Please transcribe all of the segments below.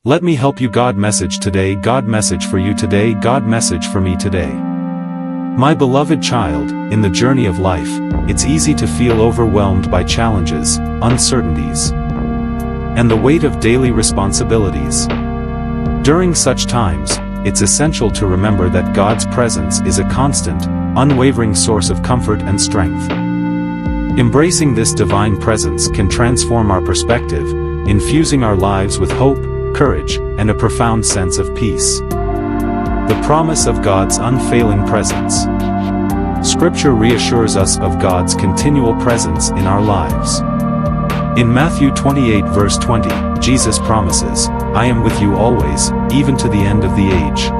Let me help you. God message today. God message for you today. God message for me today. My beloved child, in the journey of life, it's easy to feel overwhelmed by challenges, uncertainties, and the weight of daily responsibilities. During such times, it's essential to remember that God's presence is a constant, unwavering source of comfort and strength. Embracing this divine presence can transform our perspective, infusing our lives with hope, courage, and a profound sense of peace. The promise of God's unfailing presence. Scripture reassures us of God's continual presence in our lives. In Matthew 28 verse 20, Jesus promises, "I am with you always, even to the end of the age."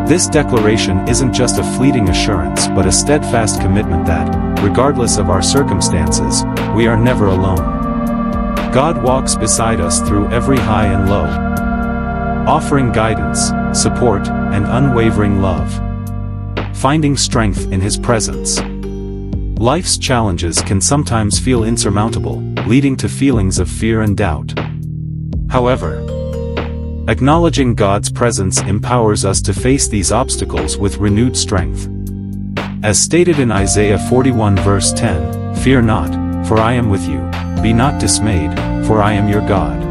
This declaration isn't just a fleeting assurance but a steadfast commitment that, regardless of our circumstances, we are never alone. God walks beside us through every high and low, offering guidance, support, and unwavering love. Finding strength in His presence. Life's challenges can sometimes feel insurmountable, leading to feelings of fear and doubt. However, acknowledging God's presence empowers us to face these obstacles with renewed strength. As stated in Isaiah 41 verse 10, "Fear not, for I am with you. Be not dismayed, for I am your God.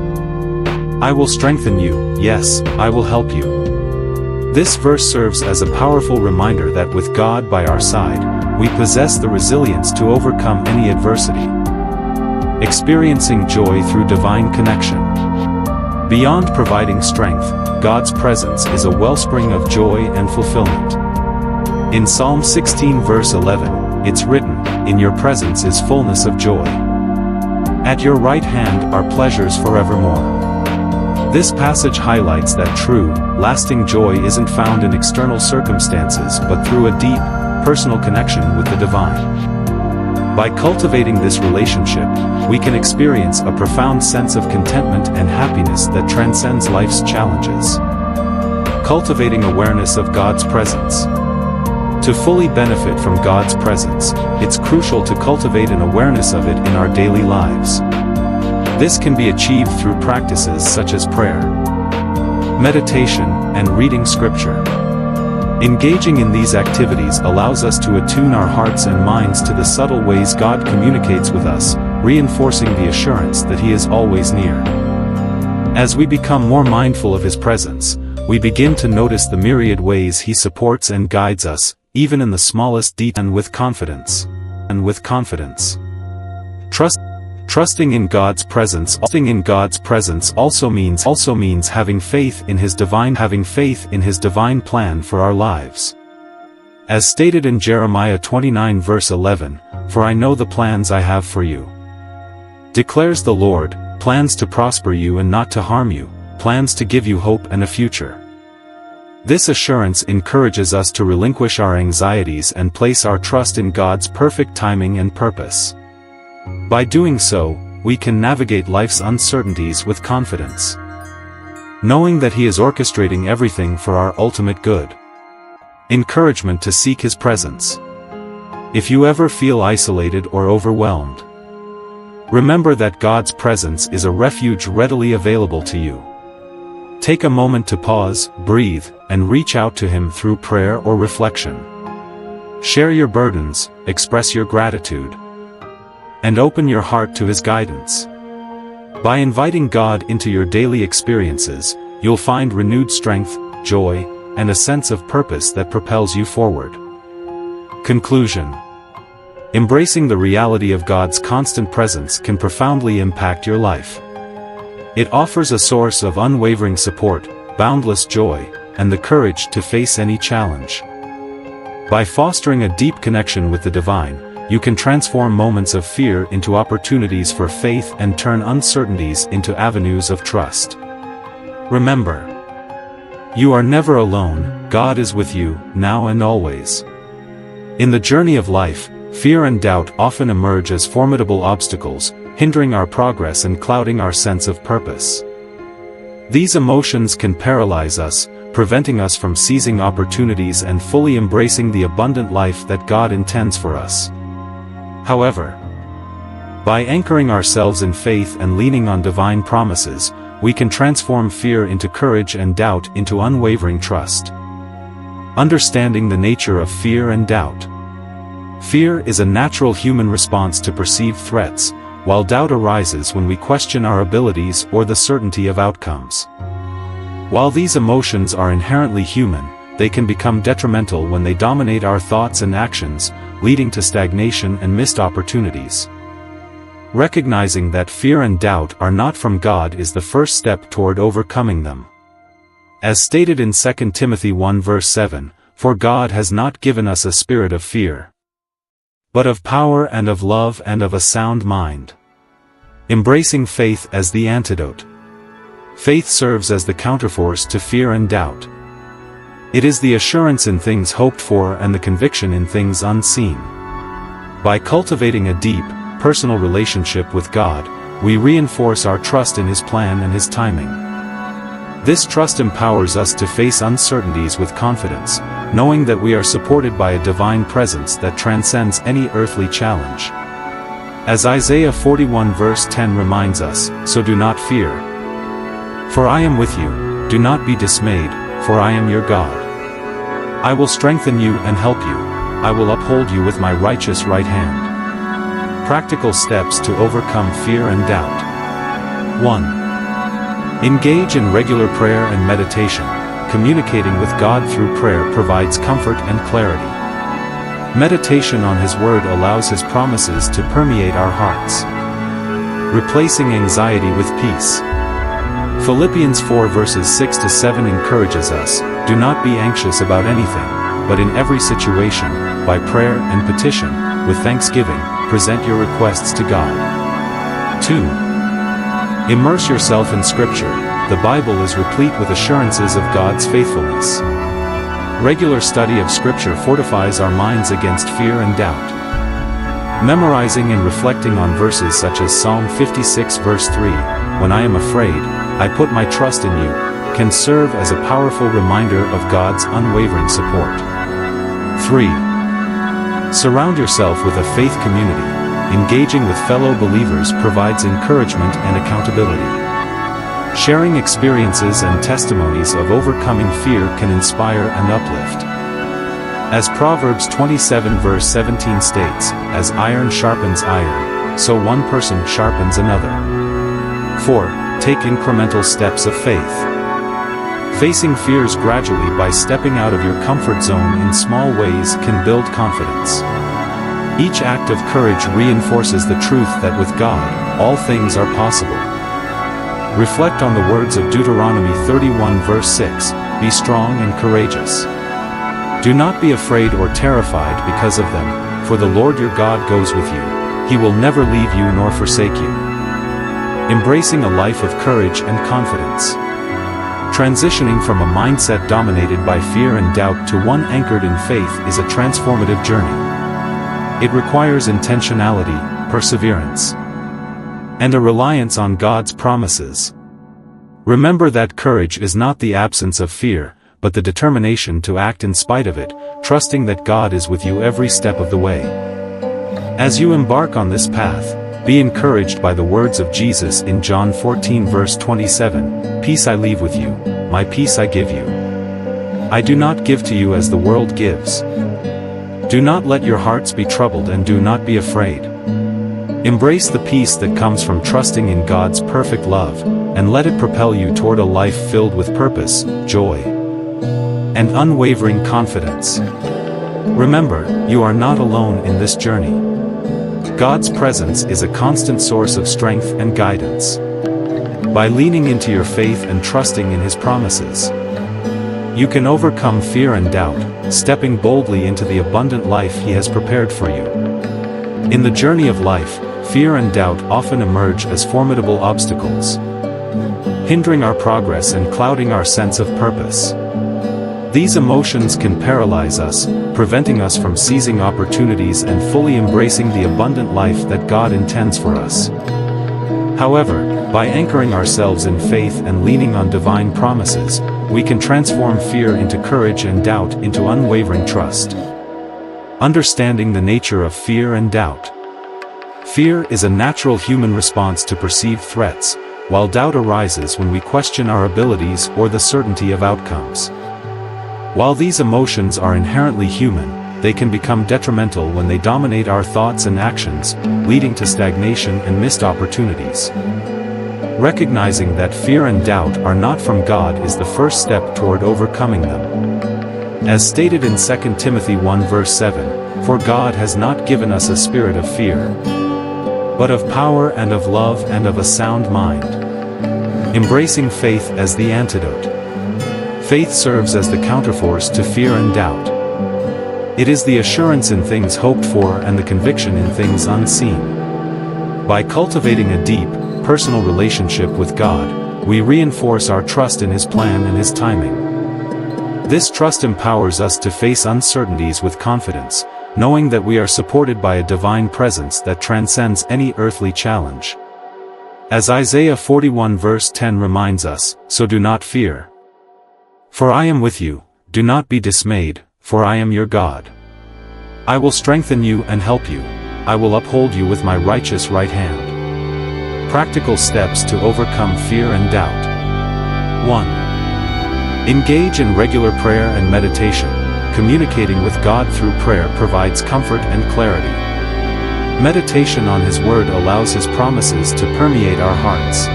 I will strengthen you, yes, I will help you." This verse serves as a powerful reminder that with God by our side, we possess the resilience to overcome any adversity. Experiencing joy through divine connection. Beyond providing strength, God's presence is a wellspring of joy and fulfillment. In Psalm 16 verse 11, it's written, "In your presence is fullness of joy. At your right hand are pleasures forevermore." This passage highlights that true, lasting joy isn't found in external circumstances but through a deep, personal connection with the divine. By cultivating this relationship, we can experience a profound sense of contentment and happiness that transcends life's challenges. Cultivating awareness of God's presence. To fully benefit from God's presence, it's crucial to cultivate an awareness of it in our daily lives. This can be achieved through practices such as prayer, meditation, and reading Scripture. Engaging in these activities allows us to attune our hearts and minds to the subtle ways God communicates with us, reinforcing the assurance that He is always near. As we become more mindful of His presence, we begin to notice the myriad ways He supports and guides us, even in the smallest detail. And with confidence. Trusting in God's presence also means having faith in His divine plan for our lives. As stated in Jeremiah 29 verse 11, "For I know the plans I have for you, declares the Lord, plans to prosper you and not to harm you, plans to give you hope and a future." This assurance encourages us to relinquish our anxieties and place our trust in God's perfect timing and purpose. By doing so, we can navigate life's uncertainties with confidence, knowing that He is orchestrating everything for our ultimate good. Encouragement to seek His presence. If you ever feel isolated or overwhelmed, remember that God's presence is a refuge readily available to you. Take a moment to pause, breathe, and reach out to Him through prayer or reflection. Share your burdens, express your gratitude, and open your heart to His guidance. By inviting God into your daily experiences, you'll find renewed strength, joy, and a sense of purpose that propels you forward. Conclusion. Embracing the reality of God's constant presence can profoundly impact your life. It offers a source of unwavering support, boundless joy, and the courage to face any challenge. By fostering a deep connection with the divine, you can transform moments of fear into opportunities for faith and turn uncertainties into avenues of trust. Remember, you are never alone. God is with you, now and always. In the journey of life, fear and doubt often emerge as formidable obstacles, hindering our progress and clouding our sense of purpose. These emotions can paralyze us, preventing us from seizing opportunities and fully embracing the abundant life that God intends for us. However, by anchoring ourselves in faith and leaning on divine promises, we can transform fear into courage and doubt into unwavering trust. Understanding the nature of fear and doubt. Fear is a natural human response to perceived threats, while doubt arises when we question our abilities or the certainty of outcomes. While these emotions are inherently human, they can become detrimental when they dominate our thoughts and actions, leading to stagnation and missed opportunities. Recognizing that fear and doubt are not from God is the first step toward overcoming them. As stated in 2 Timothy 1 verse 7, "For God has not given us a spirit of fear, but of power and of love and of a sound mind." Embracing faith as the antidote. Faith serves as the counterforce to fear and doubt. It is the assurance in things hoped for and the conviction in things unseen. By cultivating a deep, personal relationship with God, we reinforce our trust in His plan and His timing. This trust empowers us to face uncertainties with confidence, knowing that we are supported by a divine presence that transcends any earthly challenge. As Isaiah 41 verse 10 reminds us, "So do not fear. For I am with you, do not be dismayed, for I am your God. I will strengthen you and help you, I will uphold you with my righteous right hand." Practical steps to overcome fear and doubt. 1. Engage in regular prayer and meditation. Communicating with God through prayer provides comfort and clarity. Meditation on His Word allows His promises to permeate our hearts. Replacing anxiety with peace. Philippians 4 verses 6 to 7 encourages us, "Do not be anxious about anything, but in every situation, by prayer and petition, with thanksgiving, present your requests to God." 2. Immerse yourself in Scripture. The Bible is replete with assurances of God's faithfulness. Regular study of Scripture fortifies our minds against fear and doubt. Memorizing and reflecting on verses such as Psalm 56 verse 3, "When I am afraid, I put my trust in you," can serve as a powerful reminder of God's unwavering support. 3. Surround yourself with a faith community. Engaging with fellow believers provides encouragement and accountability. Sharing experiences and testimonies of overcoming fear can inspire and uplift. As Proverbs 27 verse 17 states, "As iron sharpens iron, so one person sharpens another." 4. Take incremental steps of faith. Facing fears gradually by stepping out of your comfort zone in small ways can build confidence. Each act of courage reinforces the truth that with God, all things are possible. Reflect on the words of Deuteronomy 31 verse 6, "Be strong and courageous. Do not be afraid or terrified because of them, for the Lord your God goes with you. He will never leave you nor forsake you." Embracing a life of courage and confidence. Transitioning from a mindset dominated by fear and doubt to one anchored in faith is a transformative journey. It requires intentionality, perseverance, and a reliance on God's promises. Remember that courage is not the absence of fear, but the determination to act in spite of it, trusting that God is with you every step of the way. As you embark on this path, be encouraged by the words of Jesus in John 14 verse 27, "Peace I leave with you, my peace I give you. I do not give to you as the world gives. Do not let your hearts be troubled and do not be afraid." Embrace the peace that comes from trusting in God's perfect love, and let it propel you toward a life filled with purpose, joy, and unwavering confidence. Remember, you are not alone in this journey. God's presence is a constant source of strength and guidance. By leaning into your faith and trusting in His promises, you can overcome fear and doubt, stepping boldly into the abundant life He has prepared for you. In the journey of life, fear and doubt often emerge as formidable obstacles, hindering our progress and clouding our sense of purpose. These emotions can paralyze us, preventing us from seizing opportunities and fully embracing the abundant life that God intends for us. However, by anchoring ourselves in faith and leaning on divine promises, we can transform fear into courage and doubt into unwavering trust. Understanding the nature of fear and doubt. Fear is a natural human response to perceived threats, while doubt arises when we question our abilities or the certainty of outcomes. While these emotions are inherently human, they can become detrimental when they dominate our thoughts and actions, leading to stagnation and missed opportunities. Recognizing that fear and doubt are not from God is the first step toward overcoming them. As stated in 2 Timothy 1 verse 7, "For God has not given us a spirit of fear, but of power and of love and of a sound mind." Embracing faith as the antidote. Faith serves as the counterforce to fear and doubt. It is the assurance in things hoped for and the conviction in things unseen. By cultivating a deep, personal relationship with God, we reinforce our trust in His plan and His timing. This trust empowers us to face uncertainties with confidence, knowing that we are supported by a divine presence that transcends any earthly challenge. As Isaiah 41 verse 10 reminds us, "So do not fear. For I am with you, do not be dismayed, for I am your God. I will strengthen you and help you, I will uphold you with my righteous right hand." Practical steps to overcome fear and doubt. 1. Engage in regular prayer and meditation. Communicating with God through prayer provides comfort and clarity. Meditation on His Word allows His promises to permeate our hearts.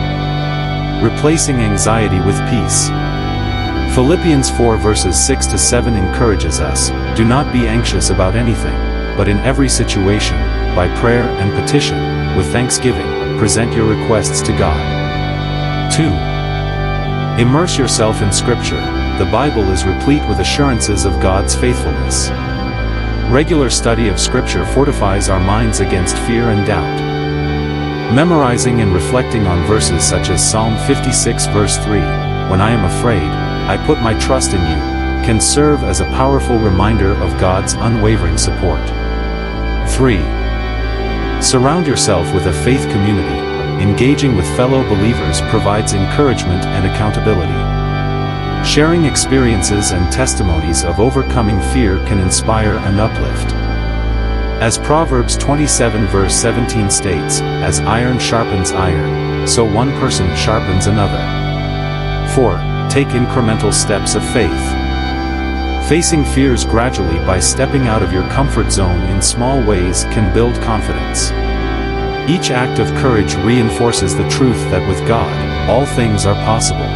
Replacing anxiety with peace. Philippians 4 verses 6 to 7 encourages us, "Do not be anxious about anything, but in every situation, by prayer and petition, with thanksgiving, present your requests to God." 2. Immerse yourself in Scripture. The Bible is replete with assurances of God's faithfulness. Regular study of Scripture fortifies our minds against fear and doubt. Memorizing and reflecting on verses such as Psalm 56 verse 3, "When I am afraid, I put my trust in you," can serve as a powerful reminder of God's unwavering support. 3. Surround yourself with a faith community. Engaging with fellow believers provides encouragement and accountability. Sharing experiences and testimonies of overcoming fear can inspire and uplift. As Proverbs 27 verse 17 states, "As iron sharpens iron, so one person sharpens another." 4. Take incremental steps of faith. Facing fears gradually by stepping out of your comfort zone in small ways can build confidence. Each act of courage reinforces the truth that with God, all things are possible.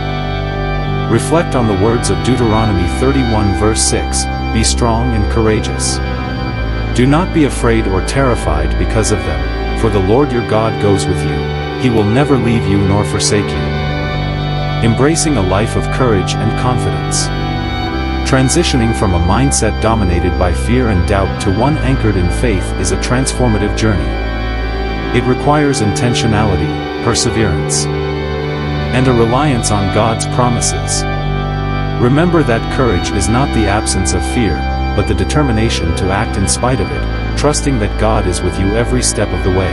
Reflect on the words of Deuteronomy 31 verse 6, "Be strong and courageous. Do not be afraid or terrified because of them, for the Lord your God goes with you. He will never leave you nor forsake you." Embracing a life of courage and confidence. Transitioning from a mindset dominated by fear and doubt to one anchored in faith is a transformative journey. It requires intentionality, perseverance, and a reliance on God's promises. Remember that courage is not the absence of fear, but the determination to act in spite of it, trusting that God is with you every step of the way.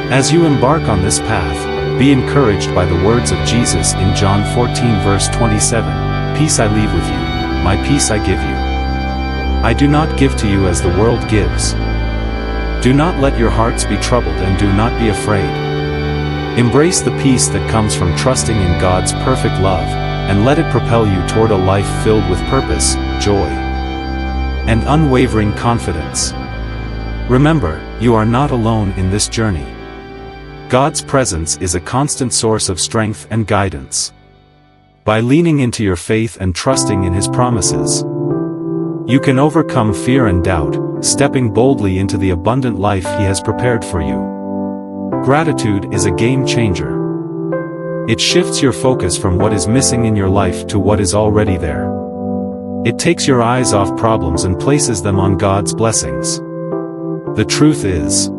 As you embark on this path, be encouraged by the words of Jesus in John 14 verse 27, "Peace I leave with you, my peace I give you. I do not give to you as the world gives. Do not let your hearts be troubled and do not be afraid." Embrace the peace that comes from trusting in God's perfect love, and let it propel you toward a life filled with purpose, joy, and unwavering confidence. Remember, you are not alone in this journey. God's presence is a constant source of strength and guidance. By leaning into your faith and trusting in His promises, you can overcome fear and doubt, stepping boldly into the abundant life He has prepared for you. Gratitude is a game changer. It shifts your focus from what is missing in your life to what is already there. It takes your eyes off problems and places them on God's blessings. The truth is,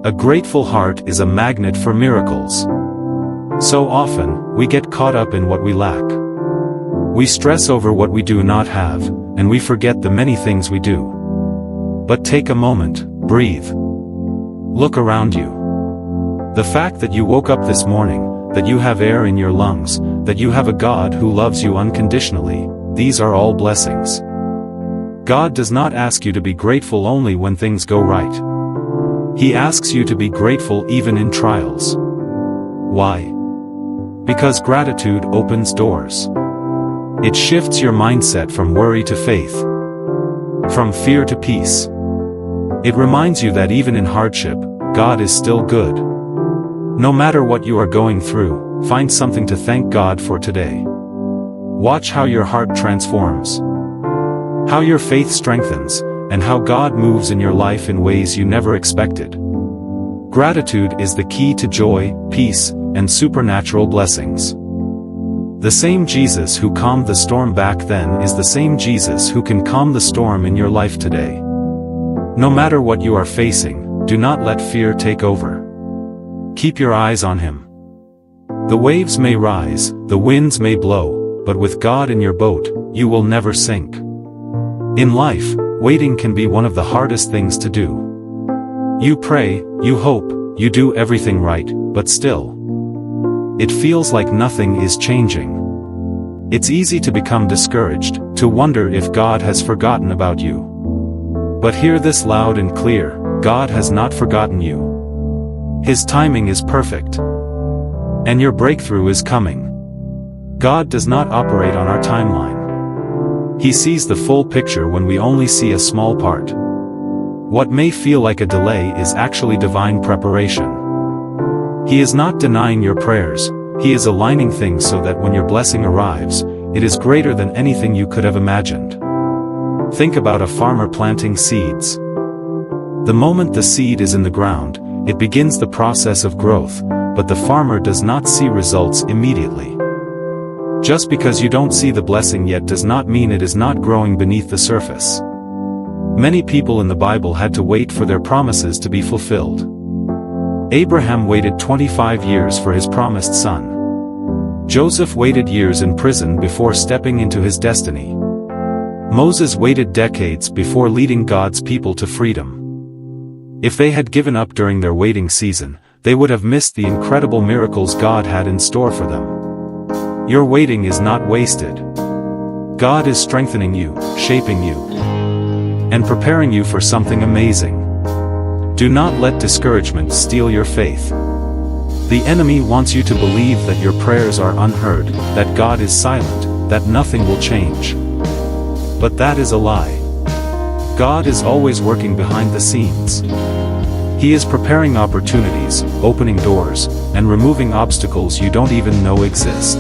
a grateful heart is a magnet for miracles. So often, we get caught up in what we lack. We stress over what we do not have, and we forget the many things we do. But take a moment, breathe. Look around you. The fact that you woke up this morning, that you have air in your lungs, that you have a God who loves you unconditionally, these are all blessings. God does not ask you to be grateful only when things go right. He asks you to be grateful even in trials. Why? Because gratitude opens doors. It shifts your mindset from worry to faith, from fear to peace. It reminds you that even in hardship, God is still good. No matter what you are going through, find something to thank God for today. Watch how your heart transforms, how your faith strengthens, and how God moves in your life in ways you never expected. Gratitude is the key to joy, peace, and supernatural blessings. The same Jesus who calmed the storm back then is the same Jesus who can calm the storm in your life today. No matter what you are facing, do not let fear take over. Keep your eyes on Him. The waves may rise, the winds may blow, but with God in your boat, you will never sink. In life, waiting can be one of the hardest things to do. You pray, you hope, you do everything right, but still, it feels like nothing is changing. It's easy to become discouraged, to wonder if God has forgotten about you. But hear this loud and clear: God has not forgotten you. His timing is perfect. And your breakthrough is coming. God does not operate on our timeline. He sees the full picture when we only see a small part. What may feel like a delay is actually divine preparation. He is not denying your prayers, He is aligning things so that when your blessing arrives, it is greater than anything you could have imagined. Think about a farmer planting seeds. The moment the seed is in the ground, it begins the process of growth, but the farmer does not see results immediately. Just because you don't see the blessing yet does not mean it is not growing beneath the surface. Many people in the Bible had to wait for their promises to be fulfilled. Abraham waited 25 years for his promised son. Joseph waited years in prison before stepping into his destiny. Moses waited decades before leading God's people to freedom. If they had given up during their waiting season, they would have missed the incredible miracles God had in store for them. Your waiting is not wasted. God is strengthening you, shaping you, and preparing you for something amazing. Do not let discouragement steal your faith. The enemy wants you to believe that your prayers are unheard, that God is silent, that nothing will change. But that is a lie. God is always working behind the scenes. He is preparing opportunities, opening doors, and removing obstacles you don't even know exist.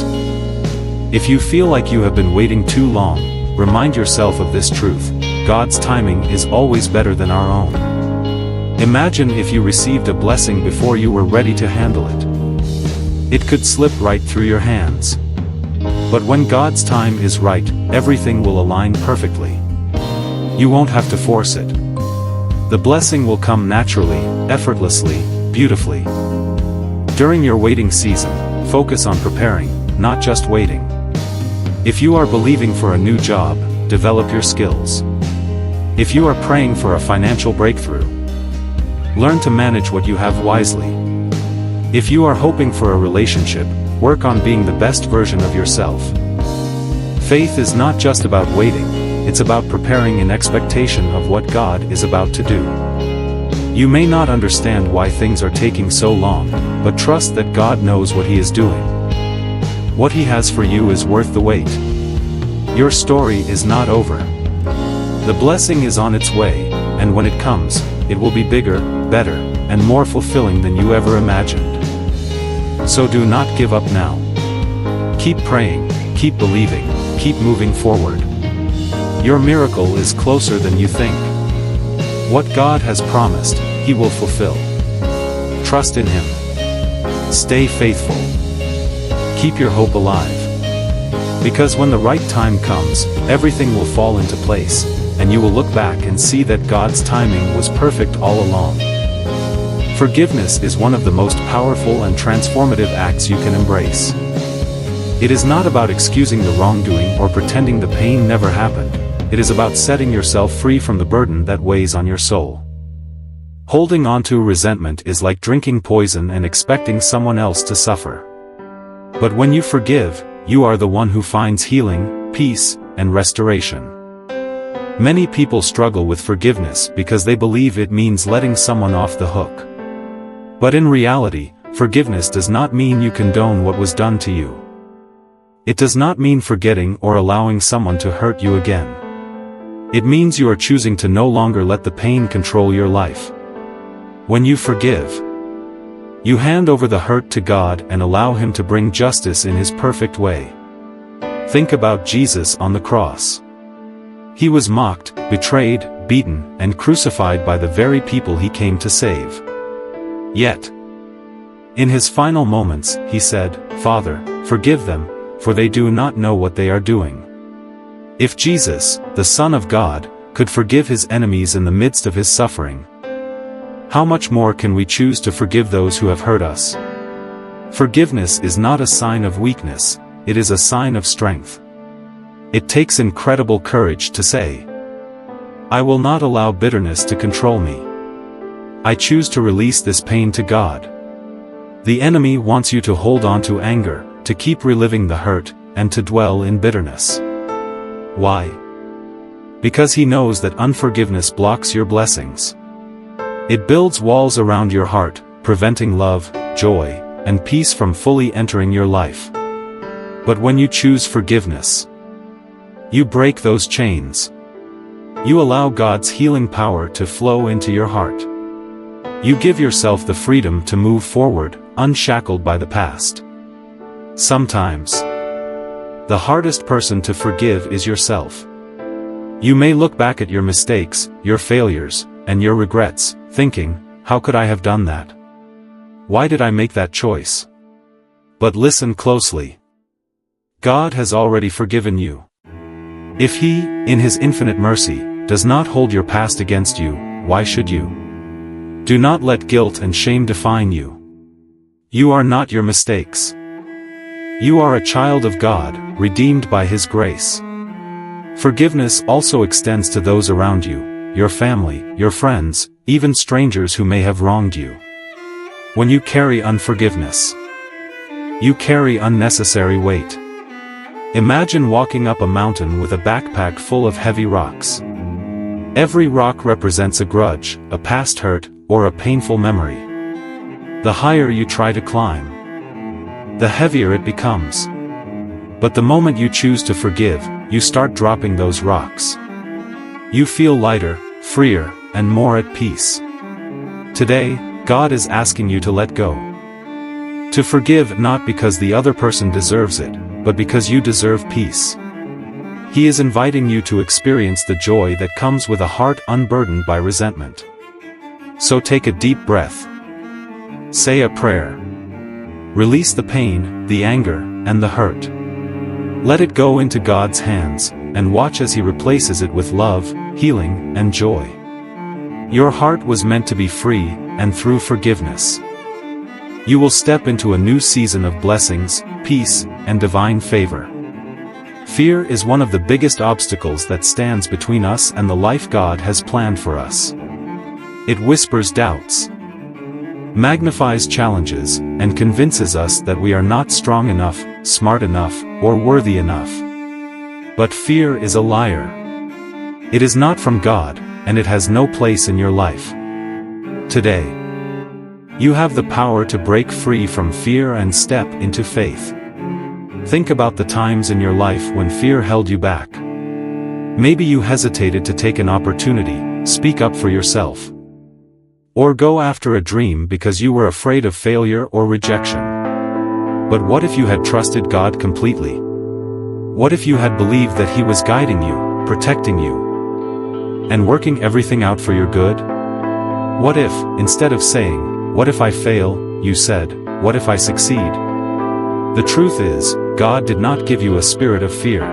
If you feel like you have been waiting too long, remind yourself of this truth: God's timing is always better than our own. Imagine if you received a blessing before you were ready to handle it. It could slip right through your hands. But when God's time is right, everything will align perfectly. You won't have to force it. The blessing will come naturally, effortlessly, beautifully. During your waiting season, focus on preparing, not just waiting. If you are believing for a new job, develop your skills. If you are praying for a financial breakthrough, learn to manage what you have wisely. If you are hoping for a relationship, work on being the best version of yourself. Faith is not just about waiting, it's about preparing in expectation of what God is about to do. You may not understand why things are taking so long, but trust that God knows what He is doing. What He has for you is worth the wait. Your story is not over. The blessing is on its way, and when it comes, it will be bigger, better, and more fulfilling than you ever imagined. So do not give up now. Keep praying, keep believing, keep moving forward. Your miracle is closer than you think. What God has promised, He will fulfill. Trust in Him. Stay faithful. Keep your hope alive. Because when the right time comes, everything will fall into place, and you will look back and see that God's timing was perfect all along. Forgiveness is one of the most powerful and transformative acts you can embrace. It is not about excusing the wrongdoing or pretending the pain never happened. It is about setting yourself free from the burden that weighs on your soul. Holding on to resentment is like drinking poison and expecting someone else to suffer. But when you forgive, you are the one who finds healing, peace, and restoration. Many people struggle with forgiveness because they believe it means letting someone off the hook. But in reality, forgiveness does not mean you condone what was done to you. It does not mean forgetting or allowing someone to hurt you again. It means you are choosing to no longer let the pain control your life. When you forgive, you hand over the hurt to God and allow Him to bring justice in His perfect way. Think about Jesus on the cross. He was mocked, betrayed, beaten, and crucified by the very people He came to save. Yet, in His final moments, He said, "Father, forgive them, for they do not know what they are doing." If Jesus, the Son of God, could forgive His enemies in the midst of His suffering, how much more can we choose to forgive those who have hurt us? Forgiveness is not a sign of weakness, it is a sign of strength. It takes incredible courage to say, "I will not allow bitterness to control me. I choose to release this pain to God." The enemy wants you to hold on to anger, to keep reliving the hurt, and to dwell in bitterness. Why? Because he knows that unforgiveness blocks your blessings. It builds walls around your heart, preventing love, joy, and peace from fully entering your life. But when you choose forgiveness, you break those chains. You allow God's healing power to flow into your heart. You give yourself the freedom to move forward, unshackled by the past. Sometimes, the hardest person to forgive is yourself. You may look back at your mistakes, your failures, and your regrets, thinking, "How could I have done that? Why did I make that choice?" But listen closely. God has already forgiven you. If He, in His infinite mercy, does not hold your past against you, why should you? Do not let guilt and shame define you. You are not your mistakes. You are a child of God, redeemed by His grace. Forgiveness also extends to those around you, your family, your friends, even strangers who may have wronged you. When you carry unforgiveness, you carry unnecessary weight. Imagine walking up a mountain with a backpack full of heavy rocks. Every rock represents a grudge, a past hurt, or a painful memory. The higher you try to climb, the heavier it becomes. But the moment you choose to forgive, you start dropping those rocks. You feel lighter, freer, and more at peace. Today, God is asking you to let go. To forgive not because the other person deserves it, but because you deserve peace. He is inviting you to experience the joy that comes with a heart unburdened by resentment. So take a deep breath. Say a prayer. Release the pain, the anger, and the hurt. Let it go into God's hands, and watch as He replaces it with love, healing, and joy. Your heart was meant to be free, and through forgiveness, you will step into a new season of blessings, peace, and divine favor. Fear is one of the biggest obstacles that stands between us and the life God has planned for us. It whispers doubts, magnifies challenges, and convinces us that we are not strong enough, smart enough, or worthy enough. But fear is a liar. It is not from God, and it has no place in your life. Today, you have the power to break free from fear and step into faith. Think about the times in your life when fear held you back. Maybe you hesitated to take an opportunity, speak up for yourself, or go after a dream because you were afraid of failure or rejection. But what if you had trusted God completely? What if you had believed that He was guiding you, protecting you, and working everything out for your good? What if, instead of saying, "What if I fail?" you said, "What if I succeed?" The truth is, God did not give you a spirit of fear.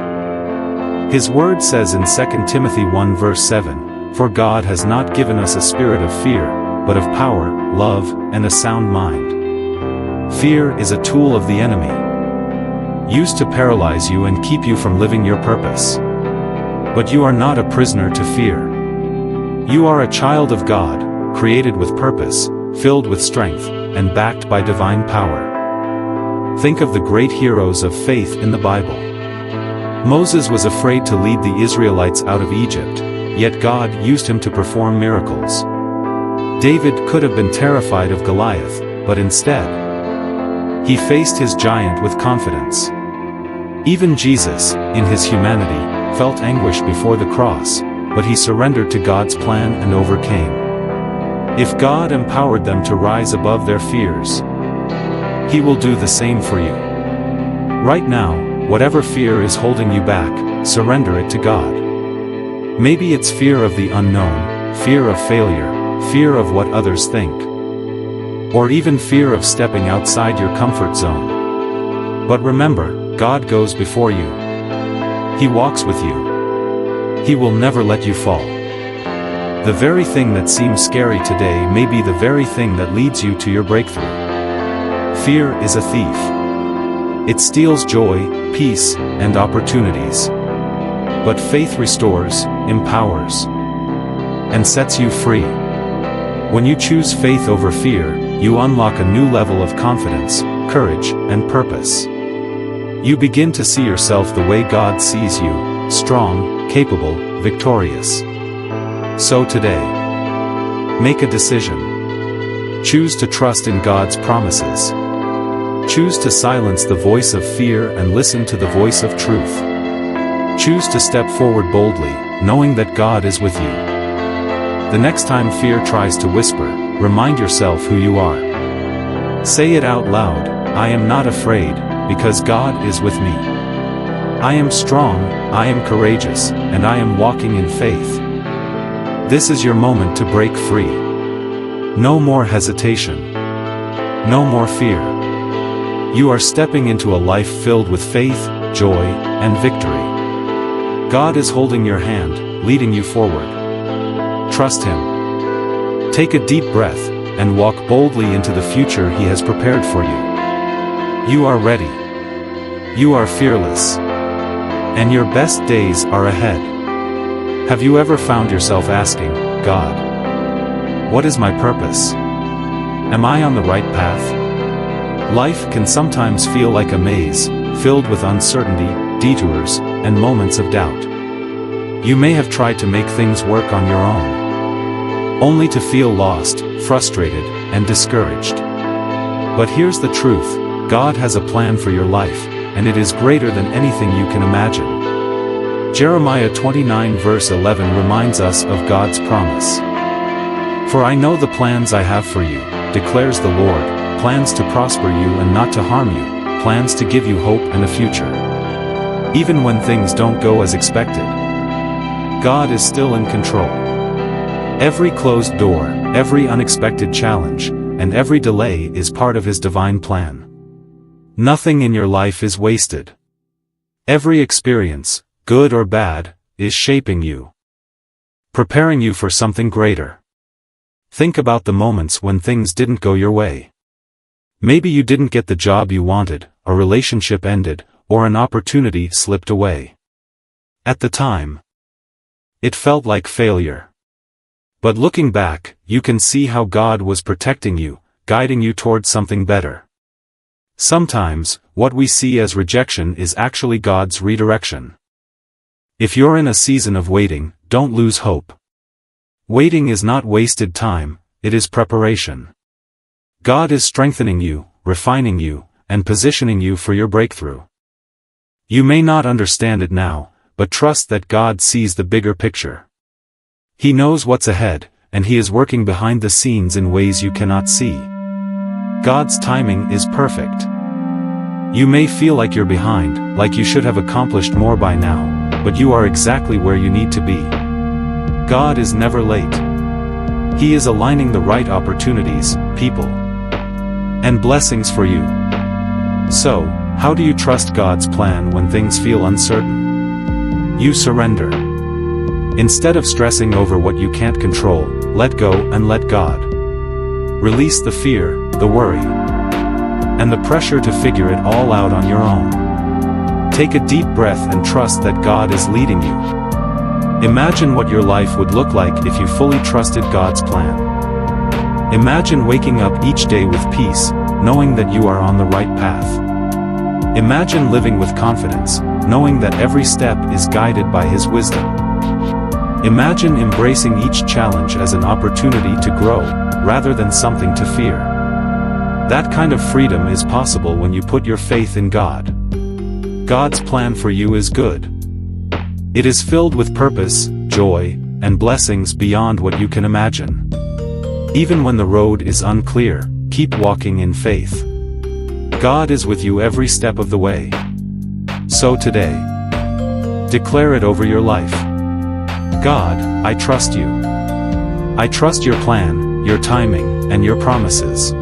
His word says in 2 Timothy 1 verse 7, "For God has not given us a spirit of fear, but of power, love, and a sound mind." Fear is a tool of the enemy, used to paralyze you and keep you from living your purpose. But you are not a prisoner to fear. You are a child of God, created with purpose, filled with strength, and backed by divine power. Think of the great heroes of faith in the Bible. Moses was afraid to lead the Israelites out of Egypt, yet God used him to perform miracles. David could have been terrified of Goliath, but instead, He faced his giant with confidence. Even Jesus, in his humanity, felt anguish before the cross, but he surrendered to God's plan and overcame. If God empowered them to rise above their fears, He will do the same for you. Right now, whatever fear is holding you back, surrender it to God. Maybe it's fear of the unknown, fear of failure, fear of what others think, or even fear of stepping outside your comfort zone. But remember, God goes before you. He walks with you. He will never let you fall. The very thing that seems scary today may be the very thing that leads you to your breakthrough. Fear is a thief. It steals joy, peace, and opportunities. But faith restores, empowers, and sets you free. When you choose faith over fear, you unlock a new level of confidence, courage, and purpose. You begin to see yourself the way God sees you, strong, capable, victorious. So today, make a decision. Choose to trust in God's promises. Choose to silence the voice of fear and listen to the voice of truth. Choose to step forward boldly, knowing that God is with you. The next time fear tries to whisper, remind yourself who you are. Say it out loud, I am not afraid, because God is with me. I am strong, I am courageous, and I am walking in faith. This is your moment to break free. No more hesitation. No more fear. You are stepping into a life filled with faith, joy, and victory. God is holding your hand, leading you forward. Trust Him. Take a deep breath, and walk boldly into the future He has prepared for you. You are ready. You are fearless. And your best days are ahead. Have you ever found yourself asking, God, what is my purpose? Am I on the right path? Life can sometimes feel like a maze, filled with uncertainty, detours, and moments of doubt. You may have tried to make things work on your own, only to feel lost, frustrated, and discouraged. But here's the truth, God has a plan for your life, and it is greater than anything you can imagine. Jeremiah 29 verse 11 reminds us of God's promise. For I know the plans I have for you, declares the Lord, plans to prosper you and not to harm you, plans to give you hope and a future. Even when things don't go as expected, God is still in control. Every closed door, every unexpected challenge, and every delay is part of His divine plan. Nothing in your life is wasted. Every experience, good or bad, is shaping you, preparing you for something greater. Think about the moments when things didn't go your way. Maybe you didn't get the job you wanted, a relationship ended, or an opportunity slipped away. At the time, it felt like failure. But looking back, you can see how God was protecting you, guiding you towards something better. Sometimes, what we see as rejection is actually God's redirection. If you're in a season of waiting, don't lose hope. Waiting is not wasted time, it is preparation. God is strengthening you, refining you, and positioning you for your breakthrough. You may not understand it now, but trust that God sees the bigger picture. He knows what's ahead, and He is working behind the scenes in ways you cannot see. God's timing is perfect. You may feel like you're behind, like you should have accomplished more by now, but you are exactly where you need to be. God is never late. He is aligning the right opportunities, people, and blessings for you. So, how do you trust God's plan when things feel uncertain? You surrender. Instead of stressing over what you can't control, let go and let God. Release the fear, the worry, and the pressure to figure it all out on your own. Take a deep breath and trust that God is leading you. Imagine what your life would look like if you fully trusted God's plan. Imagine waking up each day with peace, knowing that you are on the right path. Imagine living with confidence, knowing that every step is guided by His wisdom. Imagine embracing each challenge as an opportunity to grow, rather than something to fear. That kind of freedom is possible when you put your faith in God. God's plan for you is good. It is filled with purpose, joy, and blessings beyond what you can imagine. Even when the road is unclear, keep walking in faith. God is with you every step of the way. So today, declare it over your life. God, I trust you. I trust your plan, your timing, and your promises.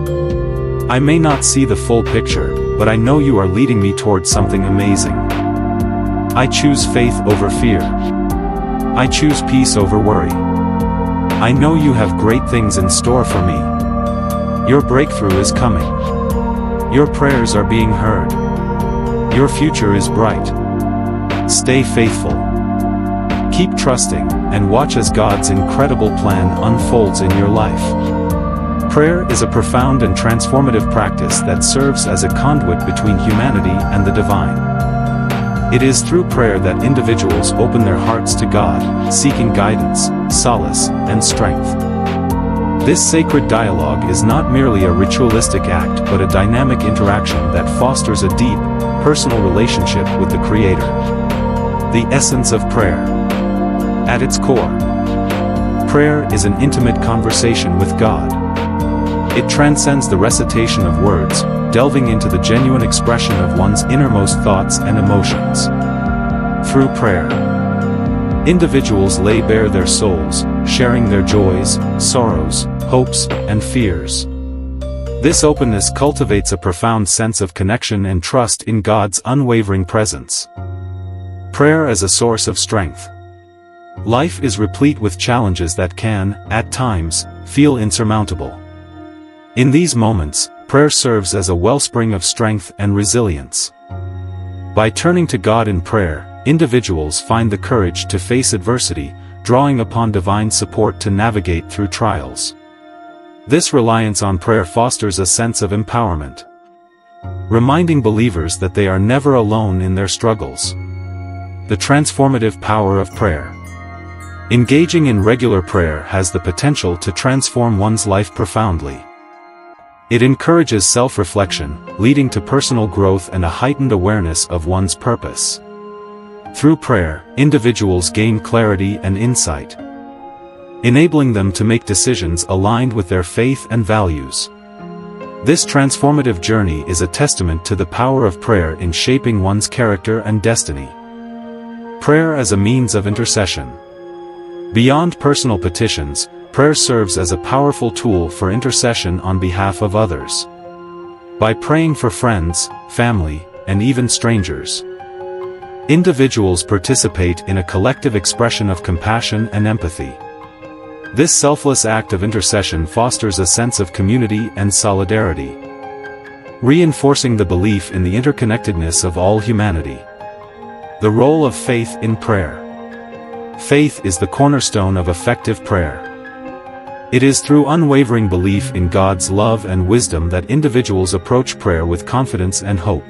I may not see the full picture, but I know you are leading me towards something amazing. I choose faith over fear. I choose peace over worry. I know you have great things in store for me. Your breakthrough is coming. Your prayers are being heard. Your future is bright. Stay faithful. Keep trusting, and watch as God's incredible plan unfolds in your life. Prayer is a profound and transformative practice that serves as a conduit between humanity and the divine. It is through prayer that individuals open their hearts to God, seeking guidance, solace, and strength. This sacred dialogue is not merely a ritualistic act but a dynamic interaction that fosters a deep, personal relationship with the Creator. The essence of prayer. At its core, prayer is an intimate conversation with God. It transcends the recitation of words, delving into the genuine expression of one's innermost thoughts and emotions. Through prayer, individuals lay bare their souls, sharing their joys, sorrows, hopes, and fears. This openness cultivates a profound sense of connection and trust in God's unwavering presence. Prayer as a source of strength. Life is replete with challenges that can, at times, feel insurmountable. In these moments, prayer serves as a wellspring of strength and resilience. By turning to God in prayer, individuals find the courage to face adversity, drawing upon divine support to navigate through trials. This reliance on prayer fosters a sense of empowerment, reminding believers that they are never alone in their struggles. The transformative power of prayer. Engaging in regular prayer has the potential to transform one's life profoundly. It encourages self-reflection, leading to personal growth and a heightened awareness of one's purpose. Through prayer, individuals gain clarity and insight, enabling them to make decisions aligned with their faith and values. This transformative journey is a testament to the power of prayer in shaping one's character and destiny. Prayer as a means of intercession. Beyond personal petitions, prayer serves as a powerful tool for intercession on behalf of others. By praying for friends, family, and even strangers, individuals participate in a collective expression of compassion and empathy. This selfless act of intercession fosters a sense of community and solidarity, reinforcing the belief in the interconnectedness of all humanity. The role of faith in prayer. Faith is the cornerstone of effective prayer. It is through unwavering belief in God's love and wisdom that individuals approach prayer with confidence and hope.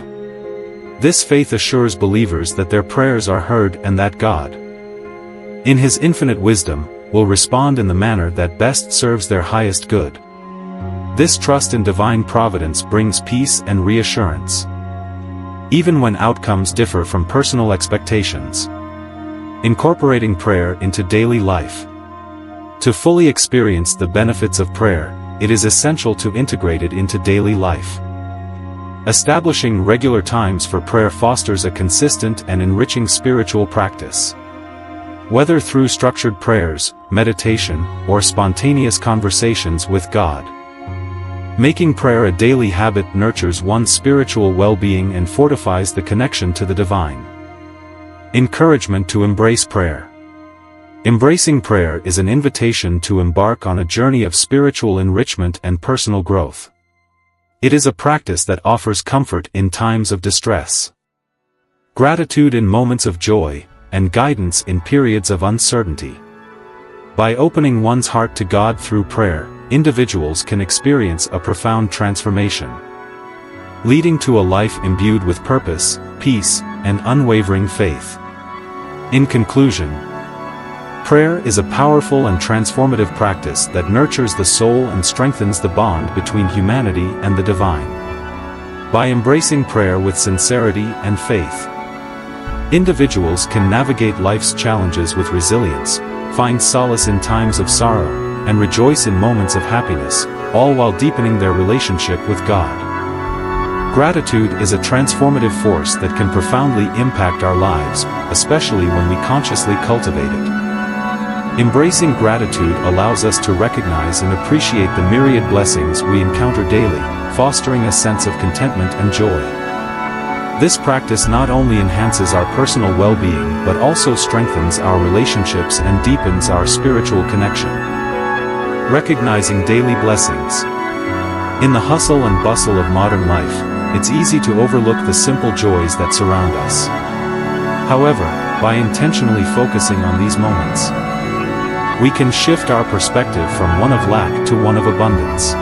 This faith assures believers that their prayers are heard and that God, in His infinite wisdom, will respond in the manner that best serves their highest good. This trust in divine providence brings peace and reassurance, even when outcomes differ from personal expectations. Incorporating prayer into daily life. To fully experience the benefits of prayer, it is essential to integrate it into daily life. Establishing regular times for prayer fosters a consistent and enriching spiritual practice. Whether through structured prayers, meditation, or spontaneous conversations with God, making prayer a daily habit nurtures one's spiritual well-being and fortifies the connection to the divine. Encouragement to embrace prayer. Embracing prayer is an invitation to embark on a journey of spiritual enrichment and personal growth. It is a practice that offers comfort in times of distress, gratitude in moments of joy, and guidance in periods of uncertainty. By opening one's heart to God through prayer, individuals can experience a profound transformation, leading to a life imbued with purpose, peace, and unwavering faith. In conclusion, Prayer is a powerful and transformative practice that nurtures the soul and strengthens the bond between humanity and the divine. By embracing prayer with sincerity and faith, individuals can navigate life's challenges with resilience, find solace in times of sorrow, and rejoice in moments of happiness, all while deepening their relationship with God. Gratitude is a transformative force that can profoundly impact our lives, especially when we consciously cultivate it. Embracing gratitude allows us to recognize and appreciate the myriad blessings we encounter daily, fostering a sense of contentment and joy. This practice not only enhances our personal well-being but also strengthens our relationships and deepens our spiritual connection. Recognizing daily blessings. In the hustle and bustle of modern life, it's easy to overlook the simple joys that surround us. However, by intentionally focusing on these moments, we can shift our perspective from one of lack to one of abundance.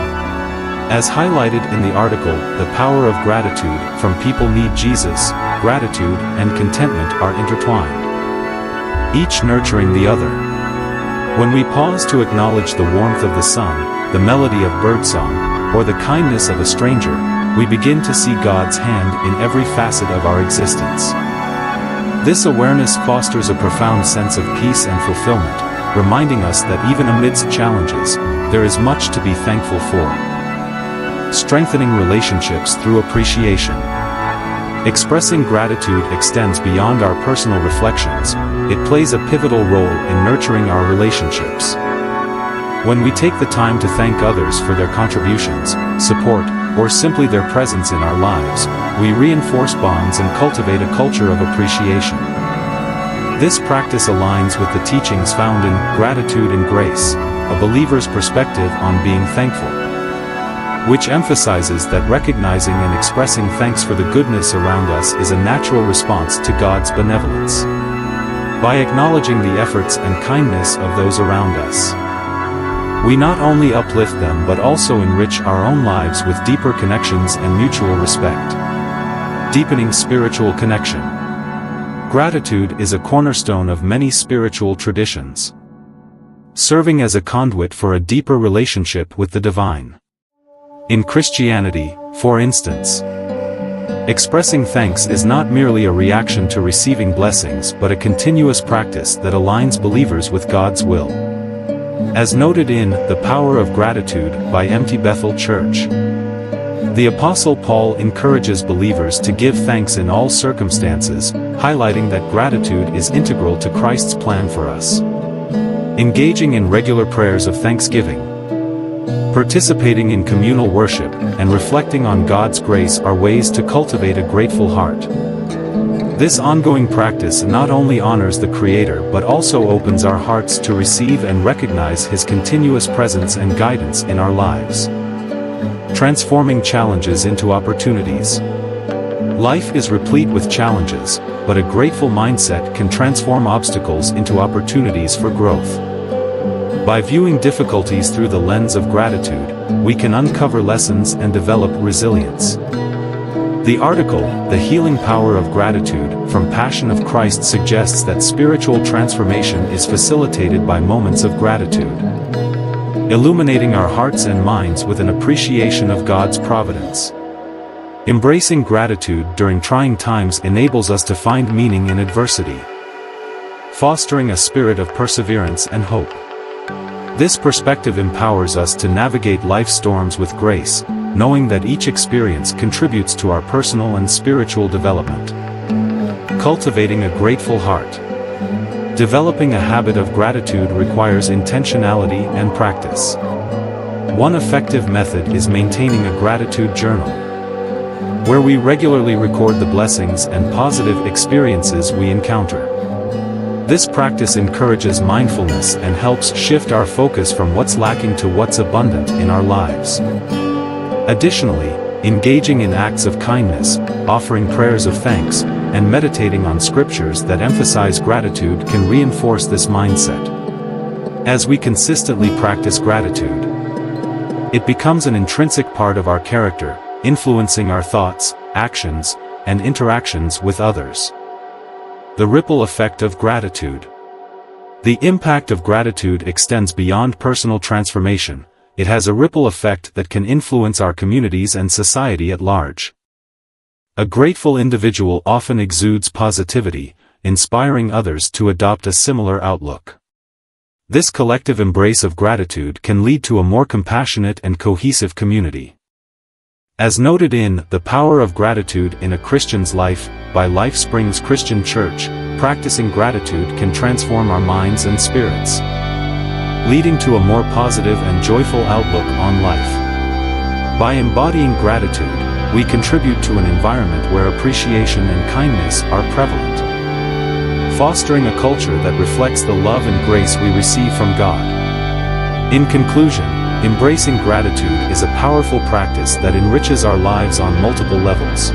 As highlighted in the article, The Power of Gratitude, From People Need Jesus, gratitude and contentment are intertwined, each nurturing the other. When we pause to acknowledge the warmth of the sun, the melody of birdsong, or the kindness of a stranger, we begin to see God's hand in every facet of our existence. This awareness fosters a profound sense of peace and fulfillment, reminding us that even amidst challenges, there is much to be thankful for. Strengthening relationships through appreciation. Expressing gratitude extends beyond our personal reflections. It plays a pivotal role in nurturing our relationships. When we take the time to thank others for their contributions, support, or simply their presence in our lives, we reinforce bonds and cultivate a culture of appreciation. This practice aligns with the teachings found in Gratitude and Grace, a believer's perspective on being thankful, which emphasizes that recognizing and expressing thanks for the goodness around us is a natural response to God's benevolence. By acknowledging the efforts and kindness of those around us, we not only uplift them but also enrich our own lives with deeper connections and mutual respect. Deepening spiritual connection. Gratitude is a cornerstone of many spiritual traditions, serving as a conduit for a deeper relationship with the divine. In Christianity, for instance, expressing thanks is not merely a reaction to receiving blessings but a continuous practice that aligns believers with God's will. As noted in The Power of Gratitude by Mt. Bethel Church, the Apostle Paul encourages believers to give thanks in all circumstances, highlighting that gratitude is integral to Christ's plan for us. Engaging in regular prayers of thanksgiving, participating in communal worship, and reflecting on God's grace are ways to cultivate a grateful heart. This ongoing practice not only honors the Creator but also opens our hearts to receive and recognize His continuous presence and guidance in our lives. Transforming challenges into opportunities. Life is replete with challenges, but a grateful mindset can transform obstacles into opportunities for growth. By viewing difficulties through the lens of gratitude, we can uncover lessons and develop resilience. The article, The Healing Power of Gratitude, from Passion of Christ suggests that spiritual transformation is facilitated by moments of gratitude, illuminating our hearts and minds with an appreciation of God's providence. Embracing gratitude during trying times enables us to find meaning in adversity, fostering a spirit of perseverance and hope. This perspective empowers us to navigate life's storms with grace, knowing that each experience contributes to our personal and spiritual development. Cultivating a grateful heart. Developing a habit of gratitude requires intentionality and practice. One effective method is maintaining a gratitude journal, where we regularly record the blessings and positive experiences we encounter. This practice encourages mindfulness and helps shift our focus from what's lacking to what's abundant in our lives. Additionally, engaging in acts of kindness, offering prayers of thanks, and meditating on scriptures that emphasize gratitude can reinforce this mindset. As we consistently practice gratitude, it becomes an intrinsic part of our character, influencing our thoughts, actions, and interactions with others. The ripple effect of gratitude. The impact of gratitude extends beyond personal transformation. It has a ripple effect that can influence our communities and society at large. A grateful individual often exudes positivity, inspiring others to adopt a similar outlook. This collective embrace of gratitude can lead to a more compassionate and cohesive community. As noted in The Power of Gratitude in a Christian's Life, by LifeSprings Christian Church, practicing gratitude can transform our minds and spirits, leading to a more positive and joyful outlook on life. By embodying gratitude, we contribute to an environment where appreciation and kindness are prevalent, fostering a culture that reflects the love and grace we receive from God. In conclusion, embracing gratitude is a powerful practice that enriches our lives on multiple levels.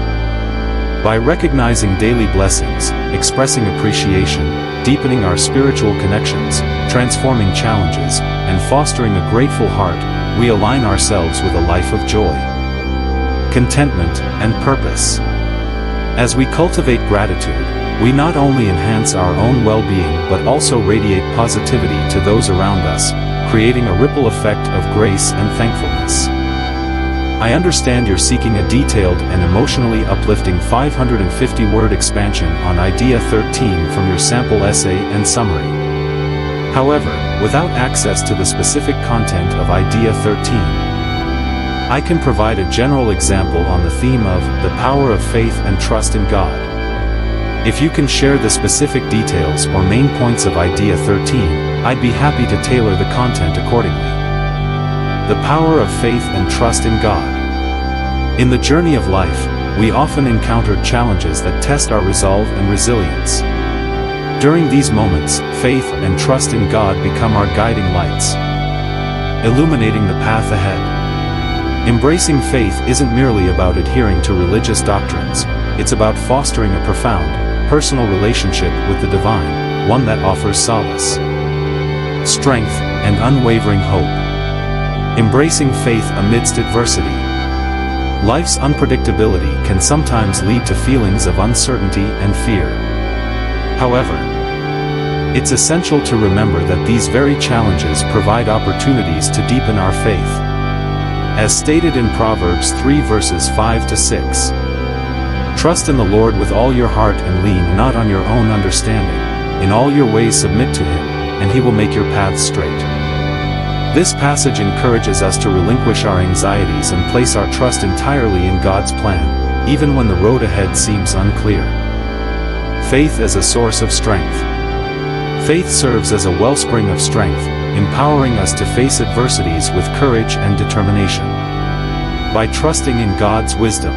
By recognizing daily blessings, expressing appreciation, deepening our spiritual connections, transforming challenges, and fostering a grateful heart, we align ourselves with a life of joy, contentment, and purpose. As we cultivate gratitude, we not only enhance our own well-being but also radiate positivity to those around us, creating a ripple effect of grace and thankfulness. I understand you're seeking a detailed and emotionally uplifting 550-word expansion on Idea 13 from your sample essay and summary. However, without access to the specific content of Idea 13, I can provide a general example on the theme of the power of faith and trust in God. If you can share the specific details or main points of Idea 13, I'd be happy to tailor the content accordingly. The power of faith and trust in God. In the journey of life, we often encounter challenges that test our resolve and resilience. During these moments, faith and trust in God become our guiding lights, illuminating the path ahead. Embracing faith isn't merely about adhering to religious doctrines, it's about fostering a profound, personal relationship with the divine, one that offers solace, strength, and unwavering hope. Embracing faith amidst adversity. Life's unpredictability can sometimes lead to feelings of uncertainty and fear. However, it's essential to remember that these very challenges provide opportunities to deepen our faith. As stated in Proverbs 3 verses 5 to 6. Trust in the Lord with all your heart and lean not on your own understanding. In all your ways submit to Him, and He will make your paths straight. This passage encourages us to relinquish our anxieties and place our trust entirely in God's plan, even when the road ahead seems unclear. Faith as a source of strength. Faith serves as a wellspring of strength, empowering us to face adversities with courage and determination. By trusting in God's wisdom,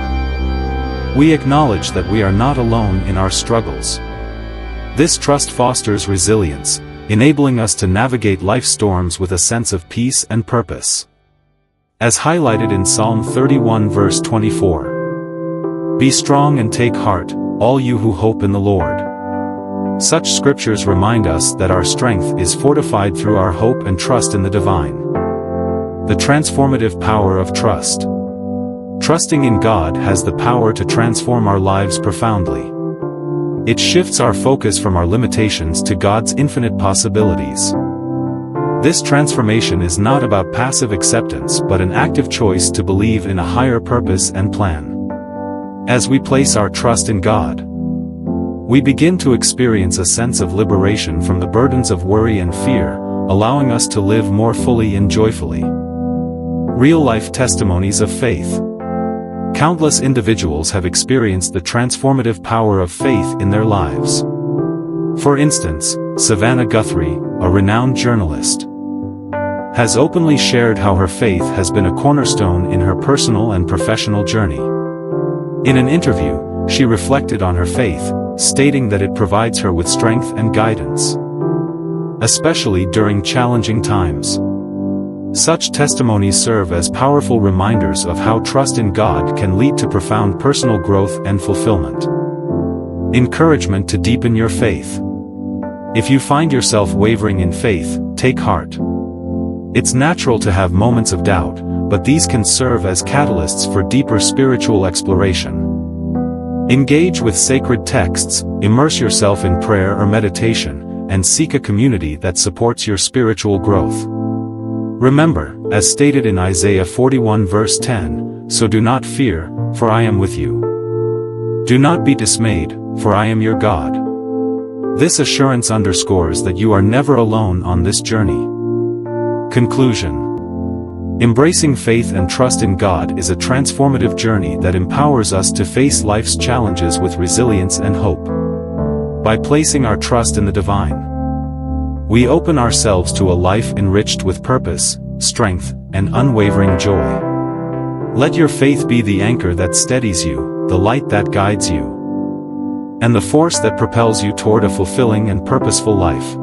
we acknowledge that we are not alone in our struggles. This trust fosters resilience, enabling us to navigate life's storms with a sense of peace and purpose. As highlighted in Psalm 31 verse 24. Be strong and take heart, all you who hope in the Lord. Such scriptures remind us that our strength is fortified through our hope and trust in the divine. The transformative power of trust. Trusting in God has the power to transform our lives profoundly. It shifts our focus from our limitations to God's infinite possibilities. This transformation is not about passive acceptance but an active choice to believe in a higher purpose and plan. As we place our trust in God, we begin to experience a sense of liberation from the burdens of worry and fear, allowing us to live more fully and joyfully. Real-life testimonies of faith. Countless individuals have experienced the transformative power of faith in their lives. For instance, Savannah Guthrie, a renowned journalist, has openly shared how her faith has been a cornerstone in her personal and professional journey. In an interview, she reflected on her faith, stating that it provides her with strength and guidance, especially during challenging times. Such testimonies serve as powerful reminders of how trust in God can lead to profound personal growth and fulfillment. Encouragement to deepen your faith. If you find yourself wavering in faith, take heart. It's natural to have moments of doubt, but these can serve as catalysts for deeper spiritual exploration. Engage with sacred texts, immerse yourself in prayer or meditation, and seek a community that supports your spiritual growth. Remember, as stated in Isaiah 41 verse 10, "So do not fear, for I am with you. Do not be dismayed, for I am your God." This assurance underscores that you are never alone on this journey. Conclusion. Embracing faith and trust in God is a transformative journey that empowers us to face life's challenges with resilience and hope. By placing our trust in the divine, we open ourselves to a life enriched with purpose, strength, and unwavering joy. Let your faith be the anchor that steadies you, the light that guides you, and the force that propels you toward a fulfilling and purposeful life.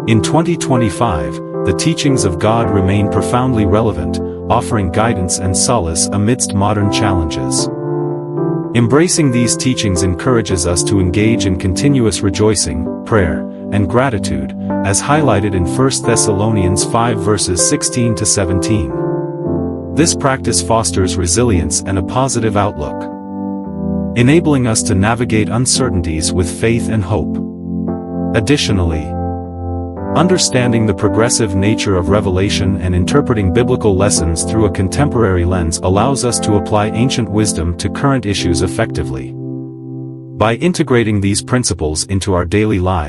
In 2025, the teachings of God remain profoundly relevant, offering guidance and solace amidst modern challenges. Embracing these teachings encourages us to engage in continuous rejoicing, prayer, and gratitude, as highlighted in 1 Thessalonians 5 verses 16 to 17. This practice fosters resilience and a positive outlook, enabling us to navigate uncertainties with faith and hope. Additionally, understanding the progressive nature of revelation and interpreting biblical lessons through a contemporary lens allows us to apply ancient wisdom to current issues effectively. By integrating these principles into our daily lives,